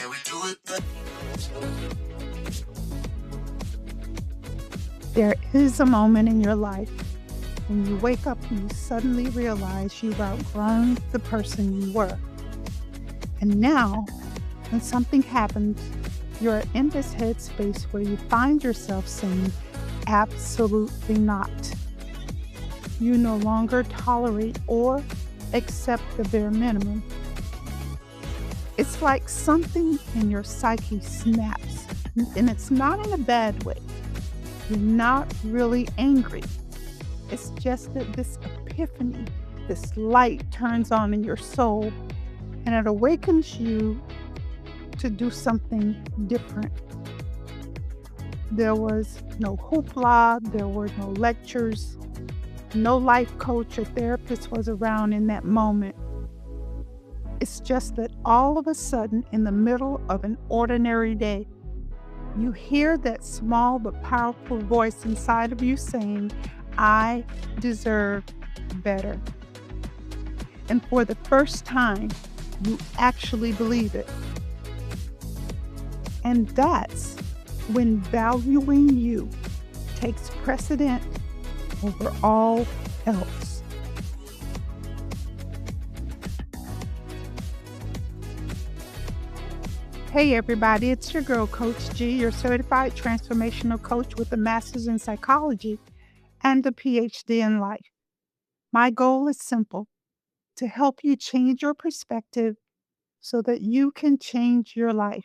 Can we do it? There is a moment in your life when you wake up and you suddenly realize you've outgrown the person you were. And now, when something happens, you're in this headspace where you find yourself saying, absolutely not. You no longer tolerate or accept the bare minimum. It's like something in your psyche snaps, and it's not in a bad way. You're not really angry. It's just that this epiphany, this light turns on in your soul, and it awakens you to do something different. There was no hoopla, there were no lectures, no life coach or therapist was around in that moment. It's just that all of a sudden, in the middle of an ordinary day, you hear that small but powerful voice inside of you saying, I deserve better. And for the first time, you actually believe it. And that's when valuing you takes precedent over all else. Hey everybody, it's your girl, Coach G, your certified transformational coach with a master's in psychology and a PhD in life. My goal is simple: to help you change your perspective so that you can change your life.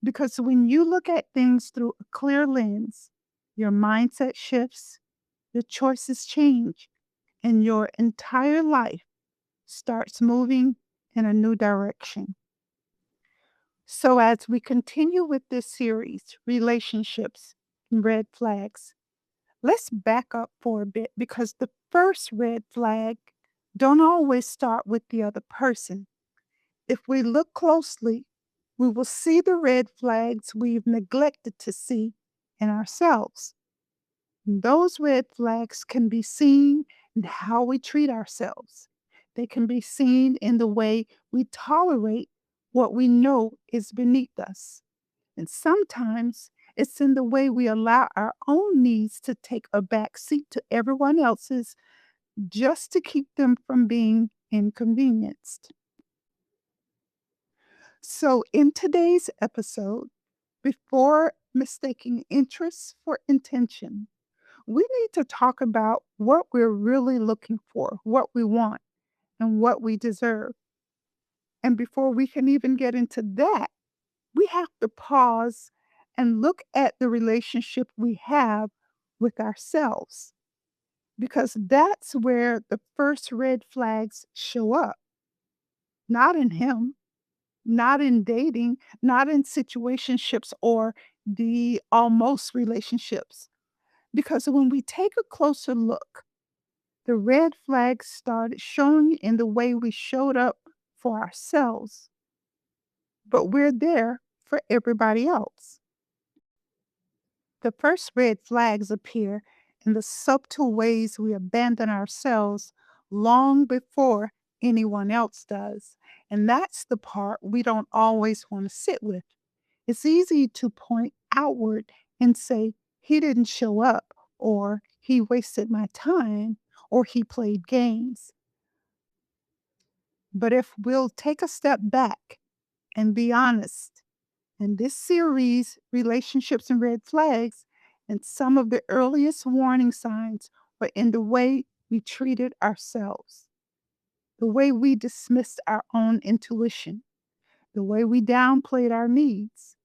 Because when you look at things through a clear lens, your mindset shifts, your choices change, and your entire life starts moving in a new direction. So, as we continue with this series, Relationships and Red Flags, let's back up for a bit because the first red flag don't always start with the other person. If we look closely, we will see the red flags we've neglected to see in ourselves. Those red flags can be seen in how we treat ourselves. They can be seen in the way we tolerate what we know is beneath us. And sometimes it's in the way we allow our own needs to take a back seat to everyone else's just to keep them from being inconvenienced. So, in today's episode, before mistaking interest for intention, we need to talk about what we're really looking for, what we want, and what we deserve. And before we can even get into that, we have to pause and look at the relationship we have with ourselves, because that's where the first red flags show up, not in him, not in dating, not in situationships or the almost relationships. Because when we take a closer look, the red flags started showing in the way we showed up for ourselves, but we're there for everybody else. The first red flags appear in the subtle ways we abandon ourselves long before anyone else does. And that's the part we don't always want to sit with. It's easy to point outward and say, he didn't show up, or he wasted my time, or he played games. But if we'll take a step back and be honest, in this series, Relationships and Red Flags, and some of the earliest warning signs were in the way we treated ourselves, the way we dismissed our own intuition, the way we downplayed our needs,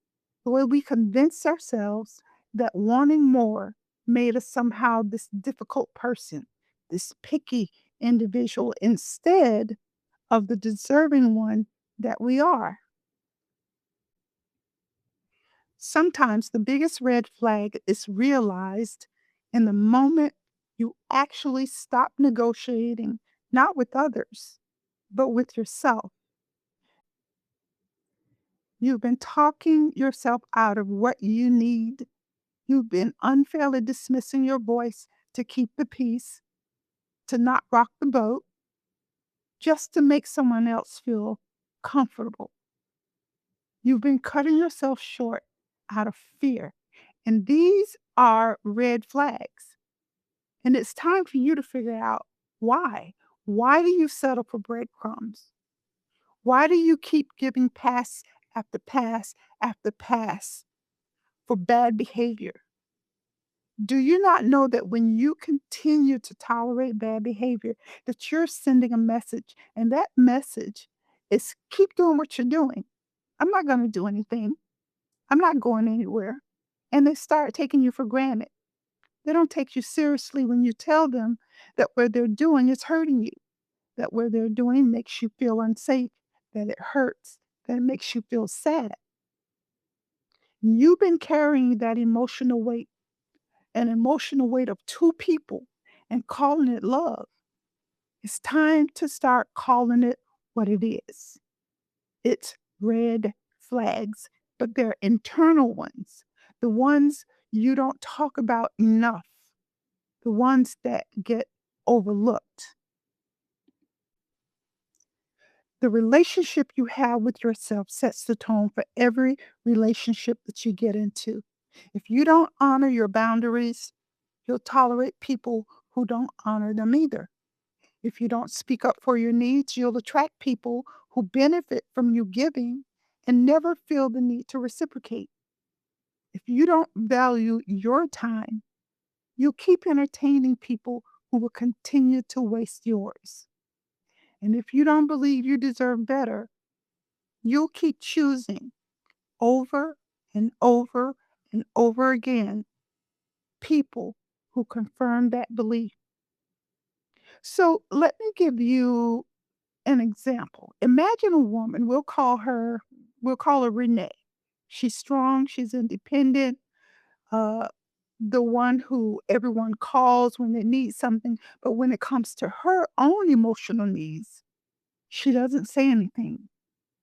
the way we convinced ourselves that wanting more made us somehow this difficult person, this picky individual, instead of the deserving one that we are. Sometimes the biggest red flag is realized in the moment you actually stop negotiating, not with others, but with yourself. You've been talking yourself out of what you need. You've been unfairly dismissing your voice to keep the peace, to not rock the boat, just to make someone else feel comfortable. You've been cutting yourself short out of fear. And these are red flags. And it's time for you to figure out why. Why do you settle for breadcrumbs? Why do you keep giving pass after pass after pass for bad behavior? Do you not know that when you continue to tolerate bad behavior, that you're sending a message, and that message is keep doing what you're doing. I'm not going to do anything. I'm not going anywhere. And they start taking you for granted. They don't take you seriously when you tell them that what they're doing is hurting you, that what they're doing makes you feel unsafe, that it hurts, that it makes you feel sad. You've been carrying that emotional weight, an emotional weight of two people, and calling it love. It's time to start calling it what it is. It's red flags, but they're internal ones, the ones you don't talk about enough, the ones that get overlooked. The relationship you have with yourself sets the tone for every relationship that you get into. If you don't honor your boundaries, you'll tolerate people who don't honor them either. If you don't speak up for your needs, you'll attract people who benefit from you giving and never feel the need to reciprocate. If you don't value your time, you'll keep entertaining people who will continue to waste yours. And if you don't believe you deserve better, you'll keep choosing over and over and over again people who confirm that belief. So let me give you an example. Imagine a woman, we'll call her Renee. She's strong, she's independent, uh, the one who everyone calls when they need something. But when it comes to her own emotional needs, she doesn't say anything.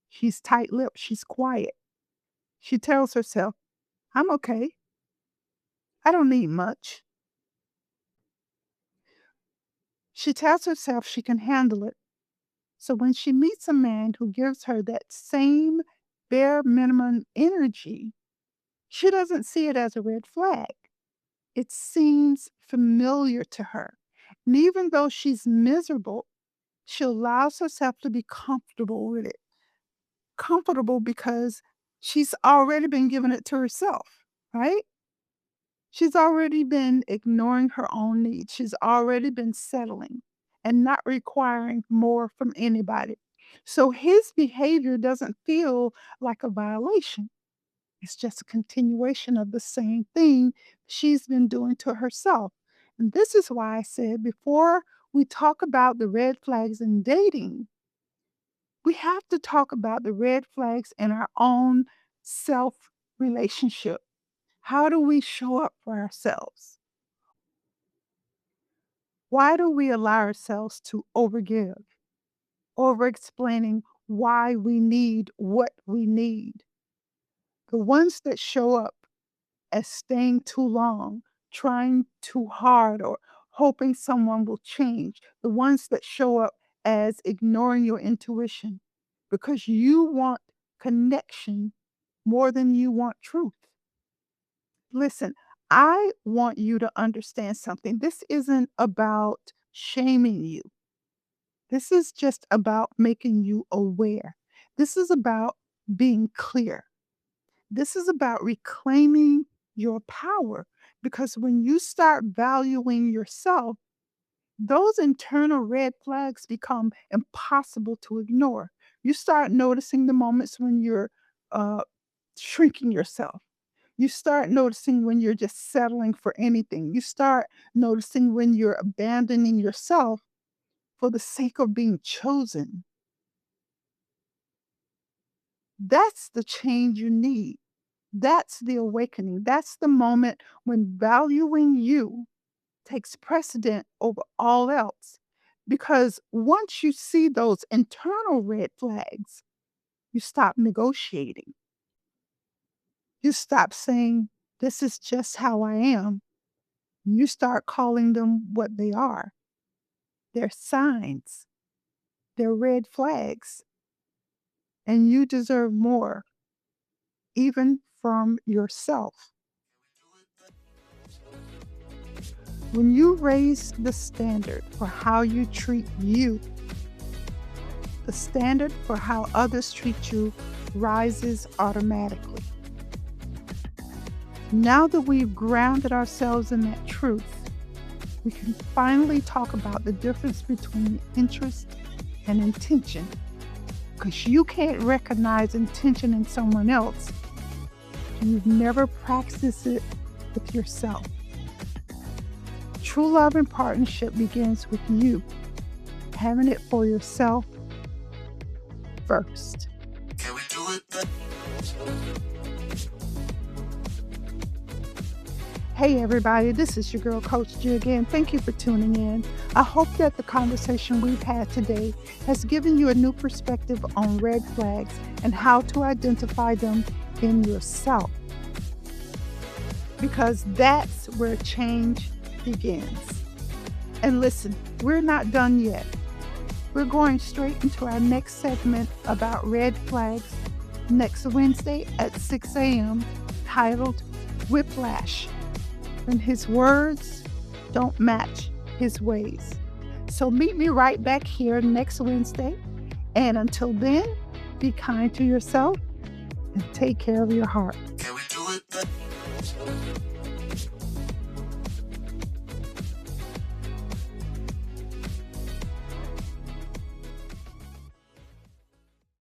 She's tight lipped, she's quiet. She tells herself, I'm okay. I don't need much. She tells herself she can handle it. So when she meets a man who gives her that same bare minimum energy, she doesn't see it as a red flag. It seems familiar to her. And even though she's miserable, she allows herself to be comfortable with it. Comfortable because she's already been giving it to herself, right? She's already been ignoring her own needs. She's already been settling and not requiring more from anybody. So his behavior doesn't feel like a violation. It's just a continuation of the same thing she's been doing to herself. And this is why I said before we talk about the red flags in dating, we have to talk about the red flags in our own self relationship. How do we show up for ourselves? Why do we allow ourselves to overgive, over explaining why we need what we need? The ones that show up as staying too long, trying too hard, or hoping someone will change, the ones that show up as ignoring your intuition because you want connection more than you want truth. Listen, I want you to understand something. This isn't about shaming you. This is just about making you aware. This is about being clear. This is about reclaiming your power because when you start valuing yourself, those internal red flags become impossible to ignore. You start noticing the moments when you're uh, shrinking yourself. You start noticing when you're just settling for anything. You start noticing when you're abandoning yourself for the sake of being chosen. That's the change you need. That's the awakening. That's the moment when valuing you takes precedent over all else. Because once you see those internal red flags, you stop negotiating. You stop saying, this is just how I am. You start calling them what they are. They're signs, they're red flags, and you deserve more. even from yourself. When you raise the standard for how you treat you, the standard for how others treat you rises automatically. Now that we've grounded ourselves in that truth, we can finally talk about the difference between interest and intention. Because you can't recognize intention in someone else if you've never practiced it with yourself. True love and partnership begins with you having it for yourself first. Can we do it? Hey everybody, this is your girl Coach G again. Thank you for tuning in. I hope that the conversation we've had today has given you a new perspective on red flags and how to identify them in yourself. Because that's where change begins. And listen, we're not done yet. We're going straight into our next segment about red flags next Wednesday at 6 a.m. titled Whiplash. When his words don't match his ways. So meet me right back here next Wednesday. And until then, be kind to yourself and take care of your heart. Can we do it?